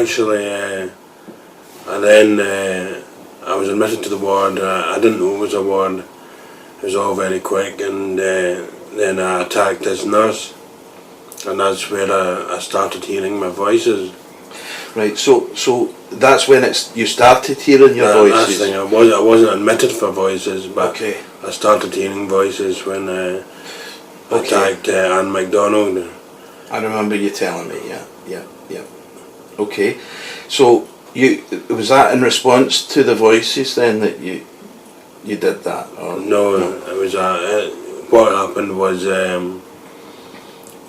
actually, and then I was admitted to the ward. I didn't know it was a ward. It was all very quick, and then I attacked this nurse, and that's where I started hearing my voices. Right, so that's when you started hearing your voices? That's the thing, I wasn't admitted for voices, but okay. I started hearing voices when I attacked Anne MacDonald. I remember you telling me, yeah. Okay, so was that in response to the voices then that you did that? Or no, it was what happened was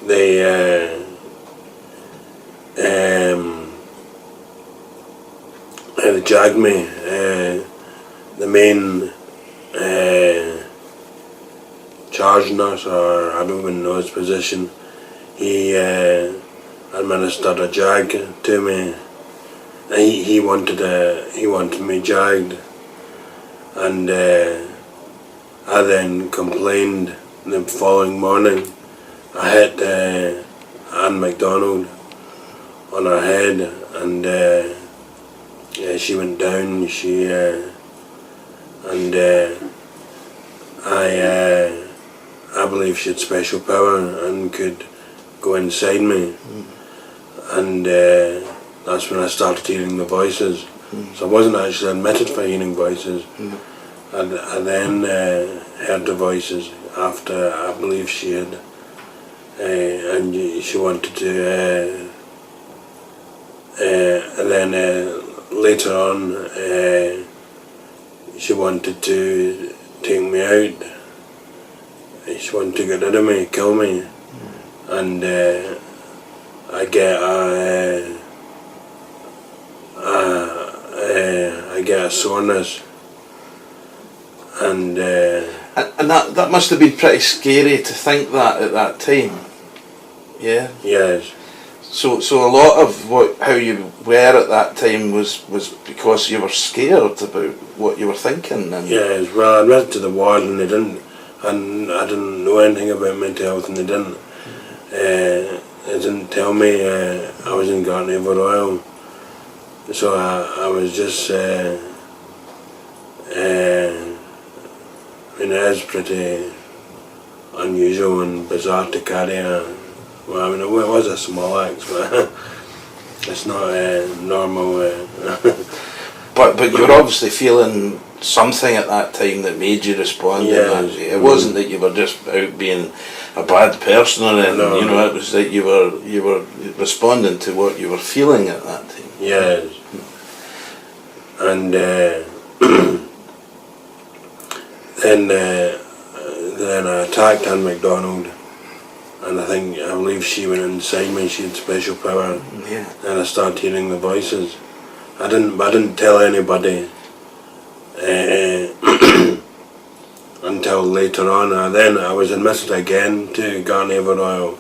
they jagged me. The main charge nurse, or I don't even know his position, he administered a jag to me. He wanted me jagged, and I then complained. The following morning, I hit Anne MacDonald on her head, and she went down. I believe she had special power and could go inside me, and that's when I started hearing the voices. So I wasn't actually admitted for hearing voices. I then heard the voices after I believe she had, and she wanted to, and then later on she wanted to take me out. She wanted to get rid of me, kill me, and I get a soreness, and that must have been pretty scary to think that at that time. Yeah. Yes. So a lot of how you were at that time was because you were scared about what you were thinking. And yes. Well, I went to the ward and I didn't know anything about mental health, and they didn't tell me I was in Gartnaver Royal. So I was just, it is pretty unusual and bizarre to carry well, I mean, it was a small axe, but it's not normal. But you were obviously feeling something at that time that made you respond. Yeah, it wasn't that you were just out being a bad person or anything. No. It was that you were responding to what you were feeling at that time. Yes. And then I attacked Anne MacDonald, and I believe she went inside me. She had special power. Yeah. And I started hearing the voices. I didn't tell anybody until later on. Then I was admitted again to Gartnaver Royal.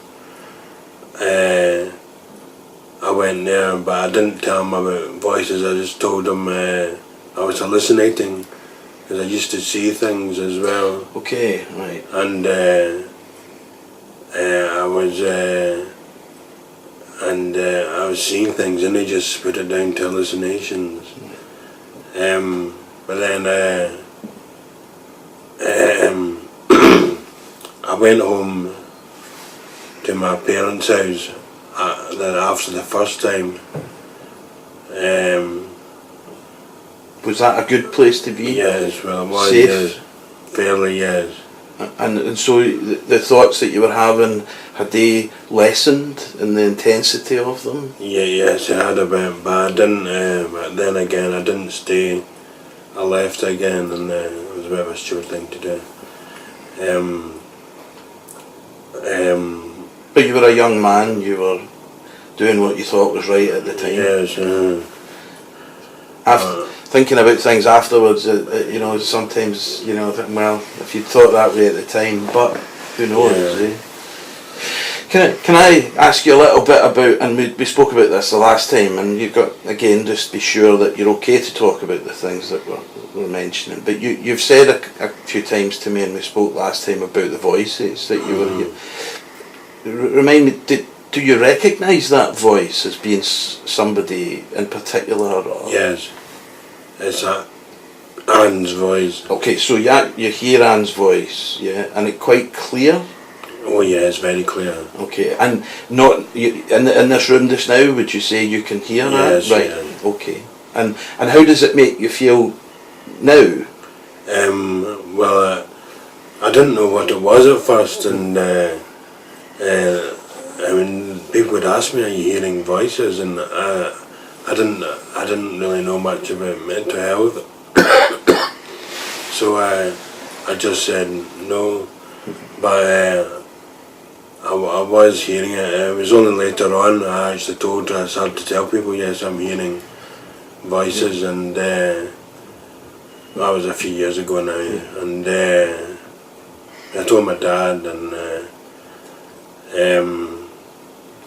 I went there, but I didn't tell them about voices. I just told them I was hallucinating, because I used to see things as well. Okay, right. And I was seeing things, and they just put it down to hallucinations. But then I went home to my parents' house after the first time. Was that a good place to be? Yes, well, it was. Safe? Yes, fairly, yes. And so the thoughts that you were having, had they lessened in the intensity of them? Yes, I had a bit, but I didn't. But then again, I didn't stay. I left again, and it was a bit of a stupid thing to do. But you were a young man. You were doing what you thought was right at the time. Yes. Thinking about things afterwards, sometimes, think, well, if you'd thought that way at the time, but who knows, Yeah. Can I ask you a little bit about, and we spoke about this the last time, and you've got, again, just be sure that you're okay to talk about the things that we're mentioning, but you've said a few times to me, and we spoke last time about the voices that you were, remind me, do you recognise that voice as being somebody in particular? Or? Yes, it's Anne's voice. Okay, so you hear Anne's voice, yeah, and it's quite clear? Oh yeah, it's very clear. Okay, and not in this room just now, would you say you can hear that? Yes, Right, yeah. okay. And how does it make you feel now? Well, I didn't know what it was at first, and I mean, people would ask me, "Are you hearing voices?" And I didn't really know much about mental health, so I just said no. But I was hearing it. It was only later on I actually I started to tell people, yes, I'm hearing voices, and that was a few years ago now. And I told my dad,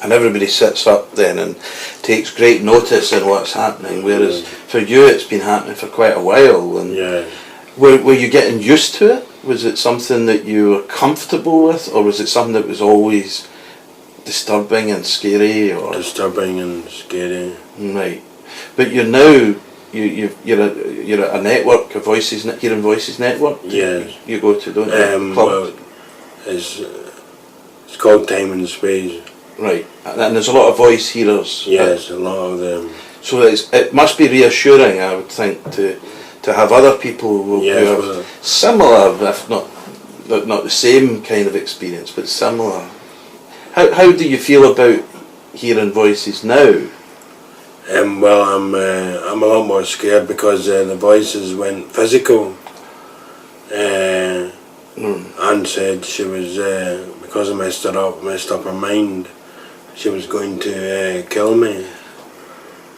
And everybody sits up then and takes great notice in what's happening, whereas for you it's been happening for quite a while. And yeah. were you getting used to it? Was it something that you were comfortable with, or was it something that was always disturbing and scary? Or Disturbing and scary. right, but you're now you're at a network, a hearing voices network. Yes. You go to, don't you? Well, it's called Time and Space. Right, and there's a lot of voice hearers. Yes, a lot of them. So it must be reassuring, I would think, to have other people who have similar, if not the same kind of experience, but similar. How do you feel about hearing voices now? Well, I'm a lot more scared because the voices went physical. Anne said she was because I messed up her mind. She was going to kill me,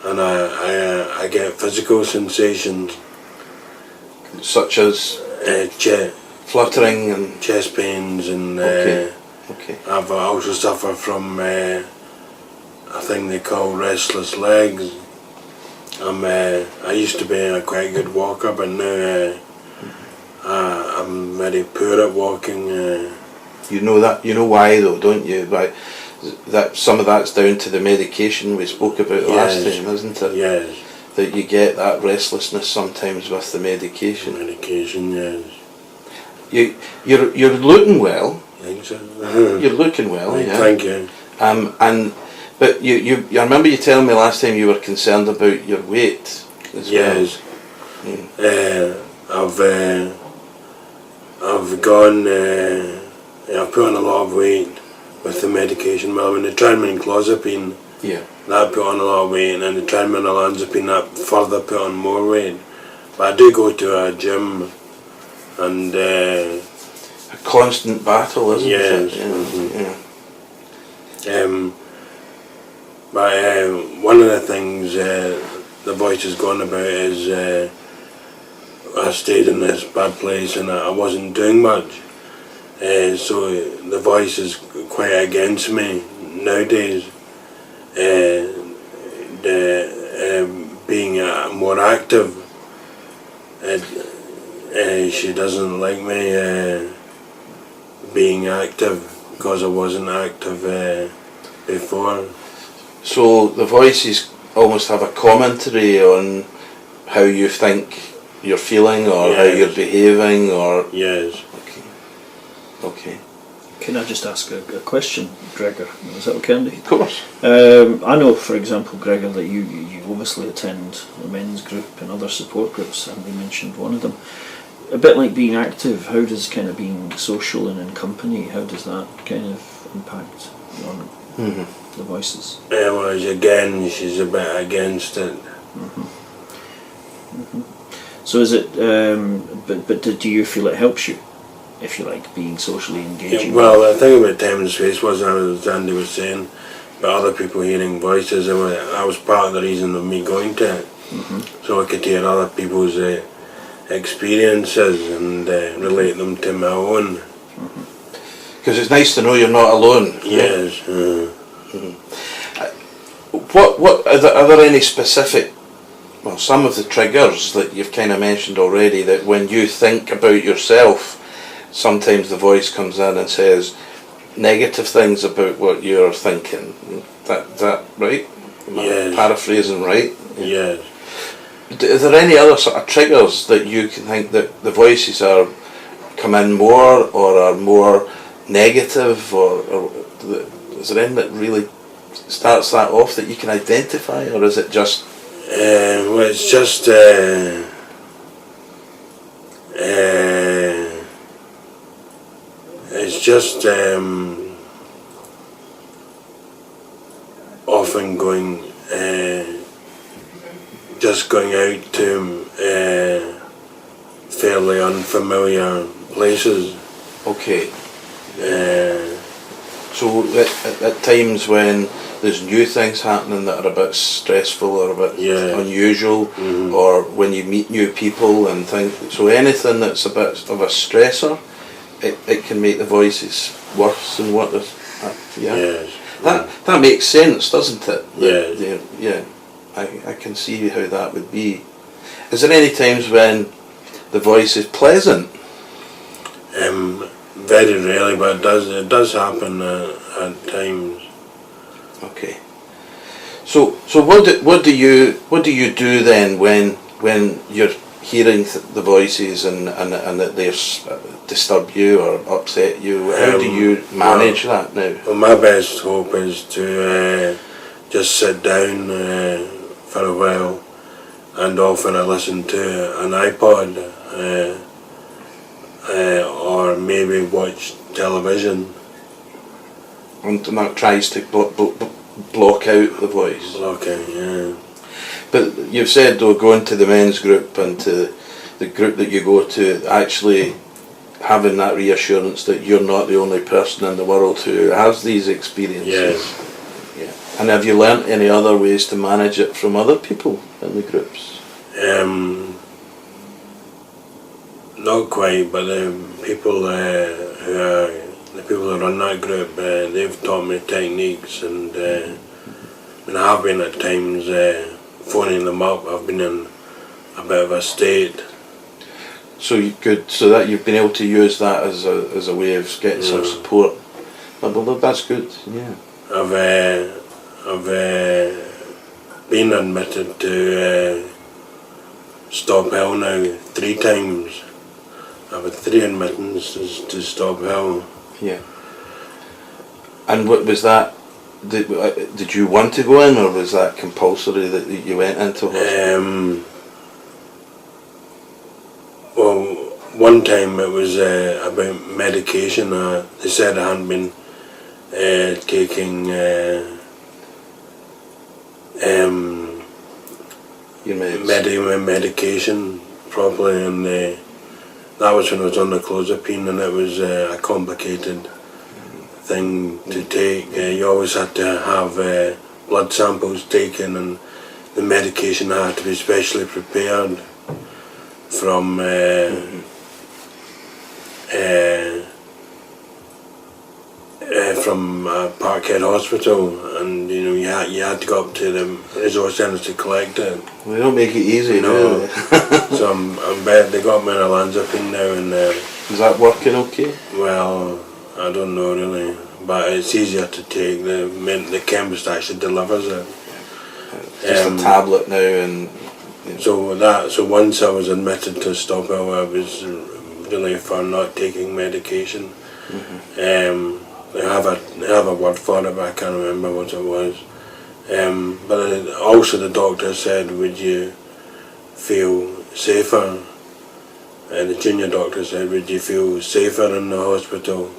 and I get physical sensations such as fluttering and chest pains, and okay. I've also suffered from a thing they call restless legs. I used to be a quite good walker, but now I'm very poor at walking. You know why though, don't you? That some of that's down to the medication we spoke about last time, isn't it? Yes. That you get that restlessness sometimes with the medication. Medication, yes. You're looking well. Think so. You're looking well, yeah. Thank you. But I remember you telling me last time you were concerned about your weight as well. Yes. I've gone. I've put on a lot of weight with the medication. Well, when they tried me in clozapine, that put on a lot of weight, and then they tried me in olanzapine, that further put on more weight. But I do go to a gym, and a constant battle, isn't it? Yeah. But one of the things the voice has gone about is I stayed in this bad place and I wasn't doing much. So the voice is quite against me nowadays. Being more active. She doesn't like me being active because I wasn't active before. So the voices almost have a commentary on how you think you're feeling or how you're behaving, or yes. Okay. Can I just ask a question, Gregor? Is that okay, Andy? Of course. I know, for example, Gregor, that you obviously attend the men's group and other support groups, and we mentioned one of them. A bit like being active, how does kind of being social and in company, how does that kind of impact on the voices? Well, again, she's a bit against it. So is it, but do you feel it helps you, if you like, being socially engaging? Well, the thing about Time and Space was, as Andy was saying, about other people hearing voices, that was part of the reason of me going to it. So I could hear other people's experiences and relate them to my own. Because it's nice to know you're not alone. Yes. What are there any specific, well, some of the triggers that you've kind of mentioned already, that when you think about yourself, sometimes the voice comes in and says, negative things about what you're thinking. That right? Am I Yes. paraphrasing right? Yes. Are there any other sort of triggers that you can think that the voices are come in more or are more negative, or is there anything that really starts that off that you can identify, or is it just? Well, it's just often going just going out to fairly unfamiliar places. Okay. So at times when there's new things happening that are a bit stressful or a bit unusual, or when you meet new people and things, so anything that's a bit of a stressor, it can make the voices worse than what there's. Yes. That makes sense, doesn't it? Yes. Yeah. I can see how that would be. Is there any times when the voice is pleasant? Very rarely, but it does happen at times. Okay. So what do you do then when you're hearing the voices and that they disturb you or upset you? How do you manage that now? Well, my best hope is to just sit down for a while, and often I listen to an iPod or maybe watch television. And that tries to block out the voice. Okay, yeah. But you've said though, going to the men's group and to the group that you go to, actually having that reassurance that you're not the only person in the world who has these experiences. Yes. Yeah. And have you learnt any other ways to manage it from other people in the groups? Not quite, but the people who run that group, they've taught me techniques, and when I have been at times phoning them up, I've been in a bit of a state. So that you've been able to use that as a way of getting some support. Well, that's good. Yeah. I've been admitted to Stop Hill now 3 times. I've had 3 admittances to Stop Hill. Yeah. And what was that? Did you want to go in, or was that compulsory that you went into hospital? Well, one time it was about medication. They said I hadn't been taking Your medication properly, and that was when I was on the clozapine, and it was a complicated thing to take. You always had to have blood samples taken, and the medication had to be specially prepared from Parkhead Hospital, and you had to go up to the resource centre to collect it. They don't make it easy, No. do they? So I'm bet they got me on olanzapine now, and Is that working okay? well, I don't know really, but it's easier to take. The chemist actually delivers it. Just a tablet now, and So once I was admitted to Stop Hill, I was really for not taking medication. They have a word for it, but I can't remember what it was. But also the doctor said, would you feel safer? The junior doctor said, would you feel safer in the hospital?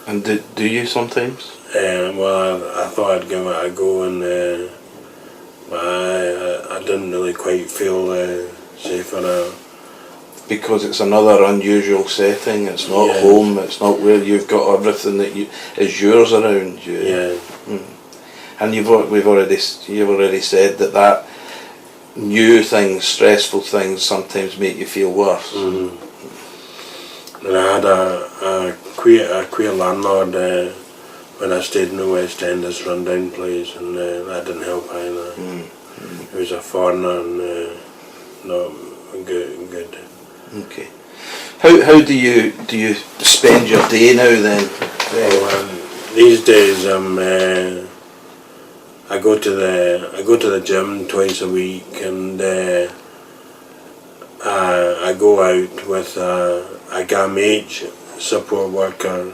And do you sometimes? Well, I thought I'd give it a go, and but I didn't really quite feel safer. Because it's another unusual setting. It's not Yes. home. It's not where you've got everything that is yours around you. Yeah. And you've already said that new things, stressful things, sometimes make you feel worse. And I had a queer landlord when I stayed in the West End, this rundown place, and that didn't help either. He was a foreigner and not good. Okay. How do you spend your day now then? these days I go to the gym twice a week, and I go out with a GAMH support worker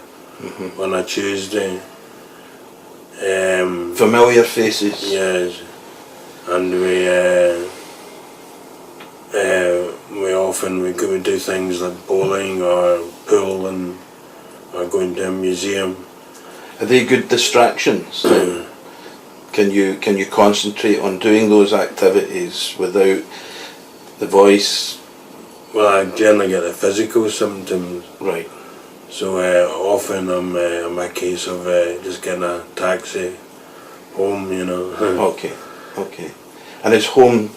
on a Tuesday. Familiar faces. Yes, and we could do things like bowling or pool or going to a museum. Are they good distractions? Can you concentrate on doing those activities without the voice? Well, I generally get the physical symptoms. Right. So often I'm a case of just getting a taxi home, you know. Okay. And is home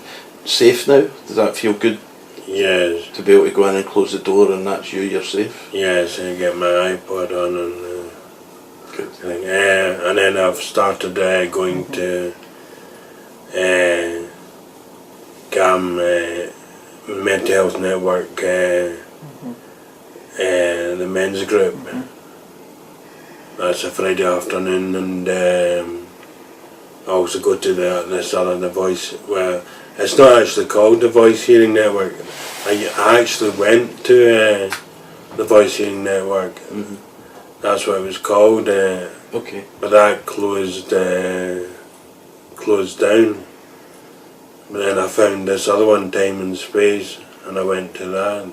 safe now? Does that feel good? Yes. To be able to go in and close the door and that's you're safe? Yes, I get my iPod on and Good. and then I've started going to GAM Mental Health Network, the men's group. That's a Friday afternoon, and I also go to the Voice. Well, it's not actually called the Voice Hearing Network. I actually went to the Voice Hearing Network. That's what it was called. Okay. But that closed down. But then I found this other one, Time and Space, and I went to that.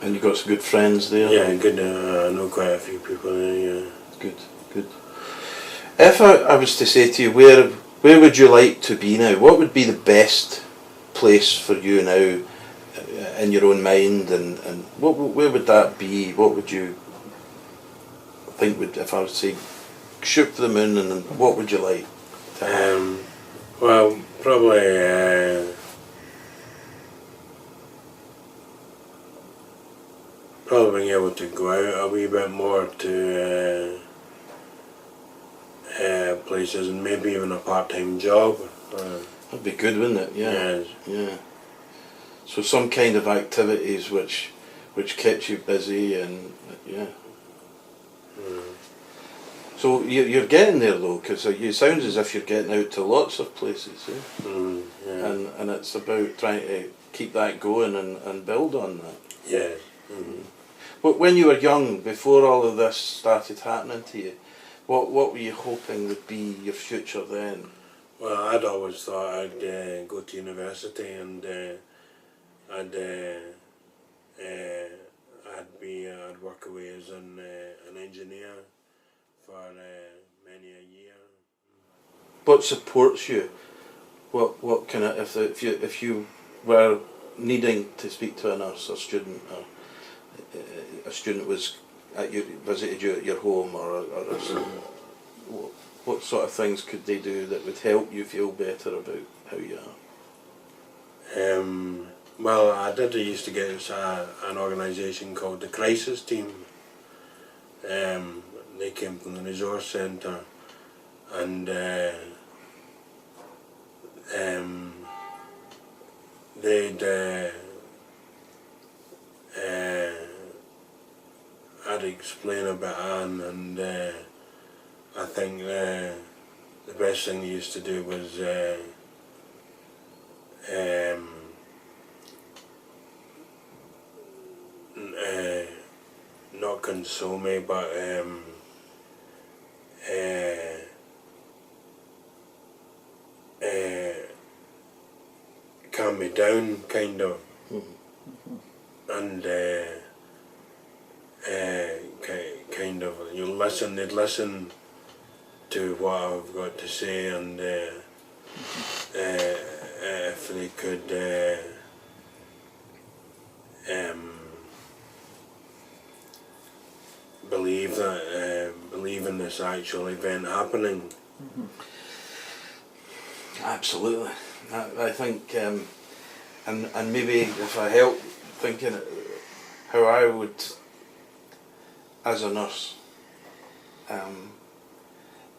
And you got some good friends there? Yeah, good. I know quite a few people there. Yeah. Good. If I was to say to you, where would you like to be now? What would be the best place for you now, in your own mind, and where would that be? What would you think if I was to say, shoot for the moon, and what would you like to have? Well, probably being able to go out a wee bit more to places, and maybe even a part-time job. That'd be good, wouldn't it? Yeah. Yes. Yeah. So some kind of activities which kept you busy, and yeah. So you're getting there though, because you sound as if you're getting out to lots of places, yeah. and it's about trying to keep that going and build on that. Yes. But when you were young, before all of this started happening to you, what were you hoping would be your future then? Well, I'd always thought I'd go to university, and I'd work away as an engineer for many a year. What supports you? What kind of if you were needing to speak to a nurse or student, or a student was visited you at your home, or what sort of things could they do that would help you feel better about how you are? Well, I used to get an organisation called the Crisis Team. They came from the resource centre, and I'd explain about Anne, and I think the best thing they used to do was not console me, but calm me down, kind of, and kind of they'd listen to what I've got to say, and if they could believe in this actual event happening. Absolutely. I think, and maybe if I help thinking how I would, as a nurse,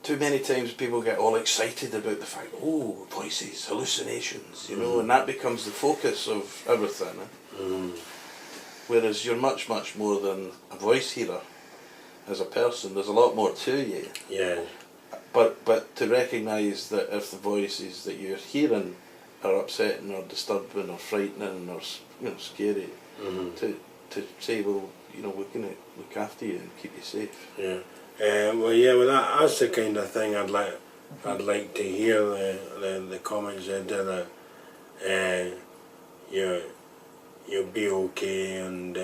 too many times people get all excited about the fact, oh, voices, hallucinations, you know, and that becomes the focus of everything. Whereas you're much, much more than a voice hearer. as a person. There's a lot more to you. Yeah. But to recognise that if the voices that you're hearing are upsetting or disturbing or frightening or scary, to say, well, we're going to look after you and keep you safe. Yeah. Well, that's the kind of thing I'd like to hear. The comments there that you'll be okay, and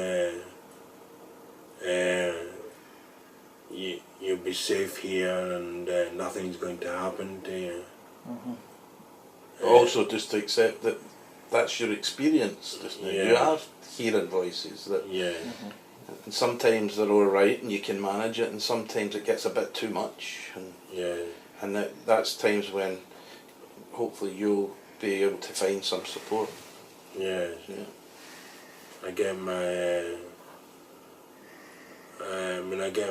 you'll be safe here, and nothing's going to happen to you. Also, just to accept that that's your experience, isn't it? Yeah. You are hearing voices that, Yeah. and sometimes they're all right and you can manage it, and sometimes it gets a bit too much, and Yeah. that's times when hopefully you'll be able to find some support. Yeah. Yeah. I get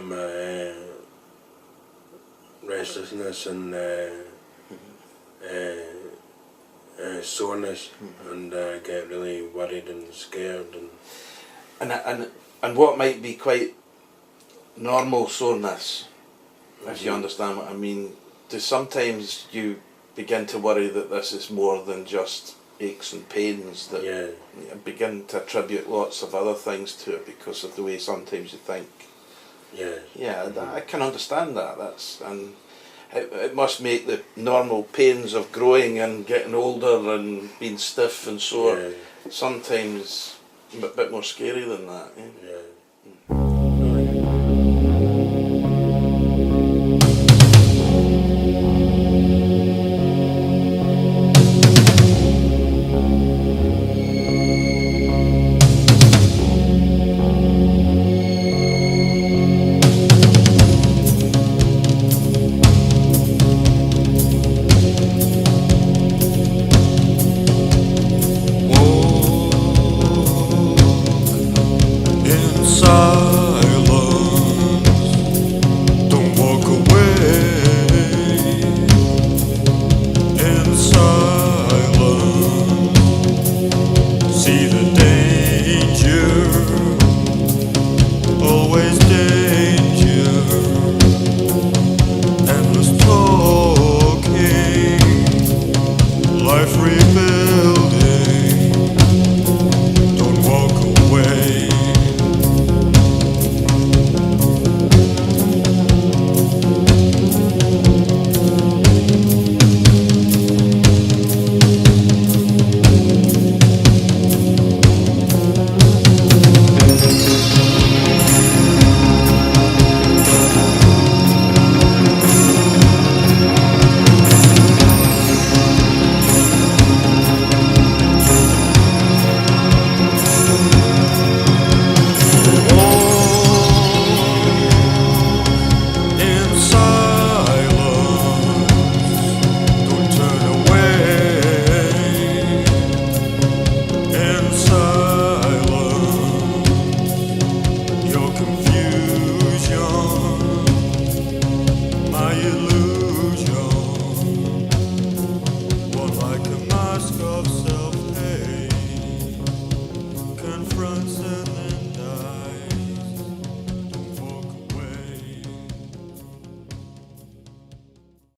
my restlessness and soreness, and I get really worried and scared, And what might be quite normal soreness, if you understand what I mean, does sometimes you begin to worry that this is more than just aches and pains, that yeah. you begin to attribute lots of other things to it because of the way sometimes you think. Yeah. Yeah, I can understand that. And it must make the normal pains of growing and getting older and being stiff and sore Yeah. sometimes a bit more scary than that. Yeah? Yeah.